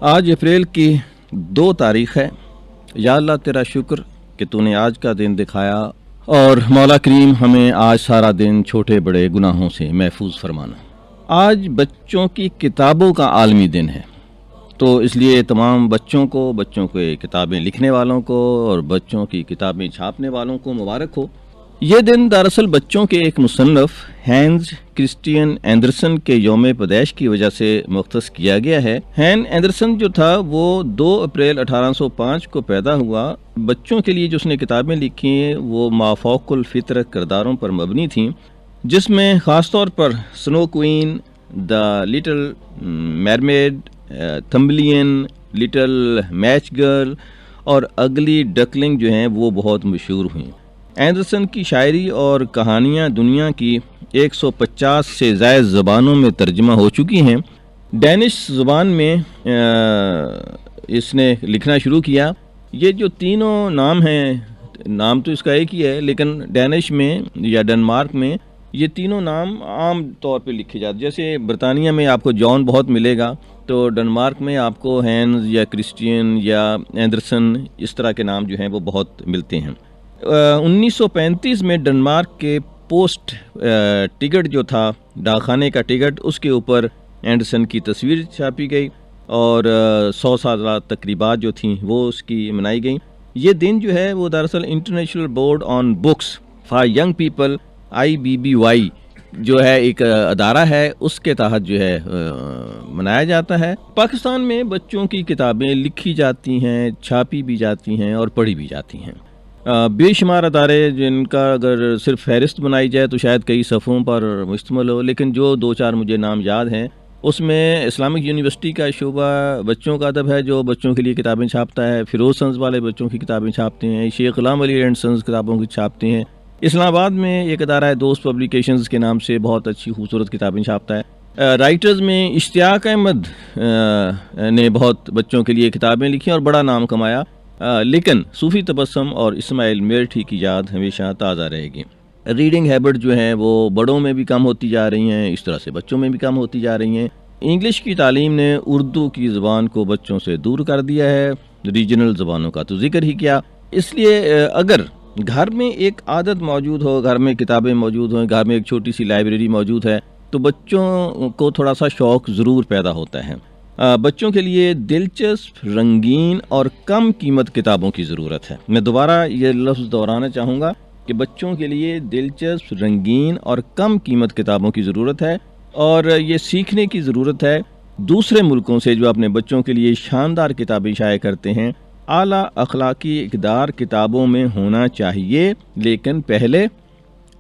آج اپریل کی 2 تاریخ ہے۔ یا اللہ تیرا شکر کہ تو نے آج کا دن دکھایا، اور مولا کریم ہمیں آج سارا دن چھوٹے بڑے گناہوں سے محفوظ فرمانا۔ آج بچوں کی کتابوں کا عالمی دن ہے، تو اس لیے تمام بچوں کے کتابیں لکھنے والوں کو اور بچوں کی کتابیں چھاپنے والوں کو مبارک ہو۔ یہ دن دراصل بچوں کے ایک مصنف ہینز کرسٹین اینڈرسن کے یوم پیدائش کی وجہ سے مختص کیا گیا ہے۔ ہین اینڈرسن جو تھا وہ 2 اپریل 1805 کو پیدا ہوا۔ بچوں کے لیے جو اس نے کتابیں لکھی ہیں وہ مافوق الفطرت کرداروں پر مبنی تھیں، جس میں خاص طور پر snow queen, the little mermaid, Thumbelina, little match girl اور اگلی ڈکلنگ جو ہیں وہ بہت مشہور ہوئیں۔ اینڈرسن کی شاعری اور کہانیاں دنیا کی 150 سے زائد زبانوں میں ترجمہ ہو چکی ہیں۔ ڈینش زبان میں اس نے لکھنا شروع کیا۔ یہ جو تینوں نام ہیں، نام تو اس کا ایک ہی ہے، لیکن ڈینش میں یا ڈنمارک میں یہ تینوں نام عام طور پہ لکھے جاتے ہیں۔ جیسے برطانیہ میں آپ کو جان بہت ملے گا، تو ڈنمارک میں آپ کو ہینز یا کرسٹین یا اینڈرسن اس طرح کے نام جو ہیں وہ بہت ملتے ہیں۔ 1935 میں ڈنمارک کے پوسٹ ٹکٹ جو تھا، ڈاکخانے کا ٹکٹ، اس کے اوپر اینڈرسن کی تصویر چھاپی گئی اور 100 سالہ تقریبات جو تھیں وہ اس کی منائی گئیں۔ یہ دن جو ہے وہ دراصل international board on books for young people IBBY جو ہے ایک ادارہ ہے، اس کے تحت جو ہے منایا جاتا ہے۔ پاکستان میں بچوں کی کتابیں لکھی جاتی ہیں، چھاپی بھی جاتی ہیں اور پڑھی بھی جاتی ہیں۔ بے شمار ادارے جن کا اگر صرف فہرست بنائی جائے تو شاید کئی صفحوں پر مشتمل ہو، لیکن جو 2-4 مجھے نام یاد ہیں اس میں اسلامک یونیورسٹی کا شعبہ بچوں کا ادب ہے جو بچوں کے لیے کتابیں چھاپتا ہے، فیروز سنز والے بچوں کی کتابیں چھاپتے ہیں، شیخ غلام علی اینڈ سنز کتابوں کی چھاپتے ہیں۔ اسلام آباد میں ایک ادارہ ہے دوست پبلیکیشنز کے نام سے، بہت اچھی خوبصورت کتابیں چھاپتا ہے۔ رائٹرز میں اشتیاق احمد نے بہت بچوں کے لیے کتابیں لکھی اور بڑا نام کمایا، لیکن صوفی تبسم اور اسماعیل میرٹھی کی یاد ہمیشہ تازہ رہے گی۔ ریڈنگ ہیبٹ جو ہیں وہ بڑوں میں بھی کم ہوتی جا رہی ہیں، اس طرح سے بچوں میں بھی کم ہوتی جا رہی ہیں۔ انگلش کی تعلیم نے اردو کی زبان کو بچوں سے دور کر دیا ہے، ریجنل زبانوں کا تو ذکر ہی کیا۔ اس لیے اگر گھر میں ایک عادت موجود ہو، گھر میں کتابیں موجود ہوں، گھر میں ایک چھوٹی سی لائبریری موجود ہے، تو بچوں کو تھوڑا سا شوق ضرور پیدا ہوتا ہے۔ بچوں کے لیے دلچسپ، رنگین اور کم قیمت کتابوں کی ضرورت ہے۔ میں دوبارہ یہ لفظ دہرانا چاہوں گا کہ بچوں کے لیے دلچسپ، رنگین اور کم قیمت کتابوں کی ضرورت ہے، اور یہ سیکھنے کی ضرورت ہے دوسرے ملکوں سے جو اپنے بچوں کے لیے شاندار کتابیں شائع کرتے ہیں۔ اعلیٰ اخلاقی اقدار کتابوں میں ہونا چاہیے، لیکن پہلے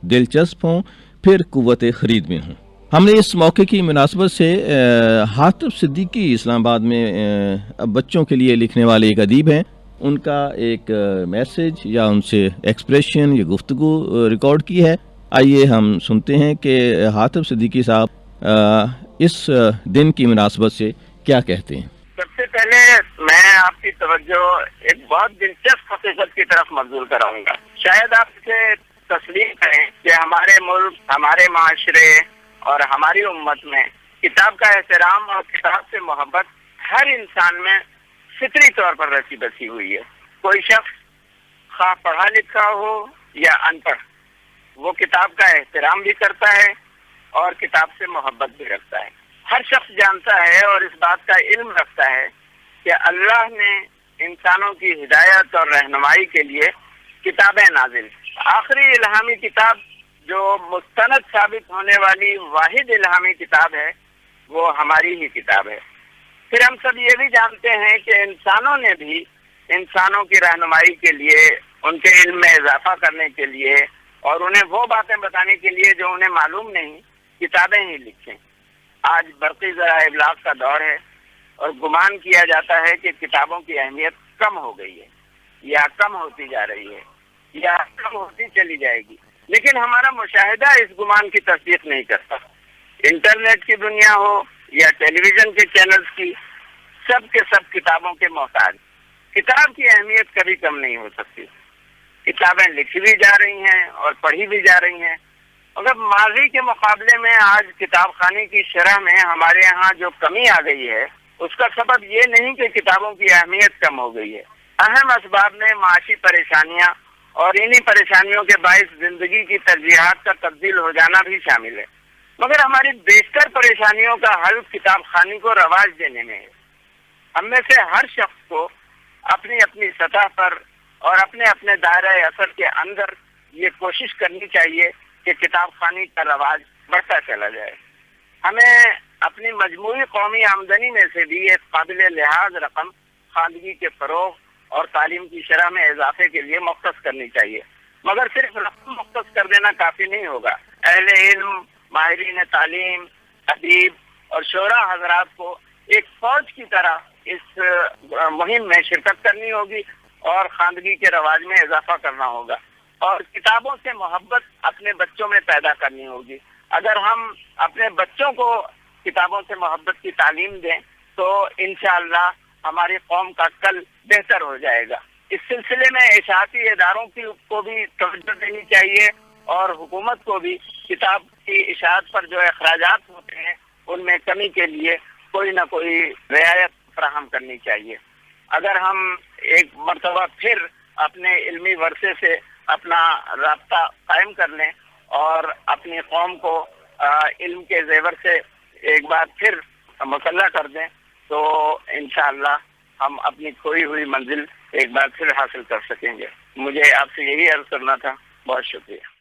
دلچسپ ہوں، پھر قوت خرید میں ہوں۔ ہم نے اس موقع کی مناسبت سے حاطب صدیقی اسلام آباد میں بچوں کے لیے لکھنے والے ایک ادیب ہیں، ان کا ایک میسج یا ان سے ایکسپریشن یا گفتگو ریکارڈ کی ہے۔ آئیے ہم سنتے ہیں کہ حاطب صدیقی صاحب اس دن کی مناسبت سے کیا کہتے ہیں۔ سب سے پہلے میں آپ کی توجہ ایک بہت دلچسپ حقیقت کی طرف مبذول کراؤں گا۔ شاید آپ اسے تسلیم کریں کہ ہمارے ملک، ہمارے معاشرے اور ہماری امت میں کتاب کا احترام اور کتاب سے محبت ہر انسان میں فطری طور پر رچی بسی ہوئی ہے۔ کوئی شخص خواہ پڑھا لکھا ہو یا ان پڑھ، وہ کتاب کا احترام بھی کرتا ہے اور کتاب سے محبت بھی رکھتا ہے۔ ہر شخص جانتا ہے اور اس بات کا علم رکھتا ہے کہ اللہ نے انسانوں کی ہدایت اور رہنمائی کے لیے کتابیں نازل۔ آخری الہامی کتاب جو مستند ثابت ہونے والی واحد الہامی کتاب ہے وہ ہماری ہی کتاب ہے۔ پھر ہم سب یہ بھی جانتے ہیں کہ انسانوں نے بھی انسانوں کی رہنمائی کے لیے، ان کے علم میں اضافہ کرنے کے لیے اور انہیں وہ باتیں بتانے کے لیے جو انہیں معلوم نہیں، کتابیں ہی لکھیں۔ آج برقی ذرائع ابلاغ کا دور ہے اور گمان کیا جاتا ہے کہ کتابوں کی اہمیت کم ہو گئی ہے یا کم ہوتی جا رہی ہے یا کم ہوتی چلی جائے گی، لیکن ہمارا مشاہدہ اس گمان کی تصدیق نہیں کرتا۔ انٹرنیٹ کی دنیا ہو یا ٹیلی ویژن کے چینلز کی، سب کے سب کتابوں کے محتاج۔ کتاب کی اہمیت کبھی کم نہیں ہو سکتی۔ کتابیں لکھی بھی جا رہی ہیں اور پڑھی بھی جا رہی ہیں، مگر ماضی کے مقابلے میں آج کتاب خوانی کی شرح میں ہمارے ہاں جو کمی آ گئی ہے اس کا سبب یہ نہیں کہ کتابوں کی اہمیت کم ہو گئی ہے، اہم اسباب میں معاشی پریشانیاں اور انہی پریشانیوں کے باعث زندگی کی ترجیحات کا تبدیل ہو جانا بھی شامل ہے، مگر ہماری بیشتر پریشانیوں کا حل کتاب خوانی کو رواج دینے میں ہے۔ ہم میں سے ہر شخص کو اپنی اپنی سطح پر اور اپنے اپنے دائرہ اثر کے اندر یہ کوشش کرنی چاہیے کہ کتاب خوانی کا رواج بڑھتا چلا جائے۔ ہمیں اپنی مجموعی قومی آمدنی میں سے بھی ایک قابل لحاظ رقم خواندگی کے فروغ اور تعلیم کی شرح میں اضافے کے لیے مختص کرنی چاہیے، مگر صرف رقم مختص کر دینا کافی نہیں ہوگا۔ اہل علم، ماہرین تعلیم، ادیب اور شعراء حضرات کو ایک فوج کی طرح اس مہم میں شرکت کرنی ہوگی اور خواندگی کے رواج میں اضافہ کرنا ہوگا، اور کتابوں سے محبت اپنے بچوں میں پیدا کرنی ہوگی۔ اگر ہم اپنے بچوں کو کتابوں سے محبت کی تعلیم دیں تو انشاءاللہ ہماری قوم کا کل بہتر ہو جائے گا۔ اس سلسلے میں اشاعتی اداروں کو بھی توجہ دینی چاہیے اور حکومت کو بھی کتاب کی اشاعت پر جو اخراجات ہوتے ہیں ان میں کمی کے لیے کوئی نہ کوئی رعایت فراہم کرنی چاہیے۔ اگر ہم ایک مرتبہ پھر اپنے علمی ورثے سے اپنا رابطہ قائم کر لیں اور اپنی قوم کو علم کے زیور سے ایک بار پھر مسلح کر دیں تو انشاءاللہ ہم اپنی کھوئی ہوئی منزل ایک بار پھر حاصل کر سکیں گے۔ مجھے آپ سے یہی عرض کرنا تھا۔ بہت شکریہ۔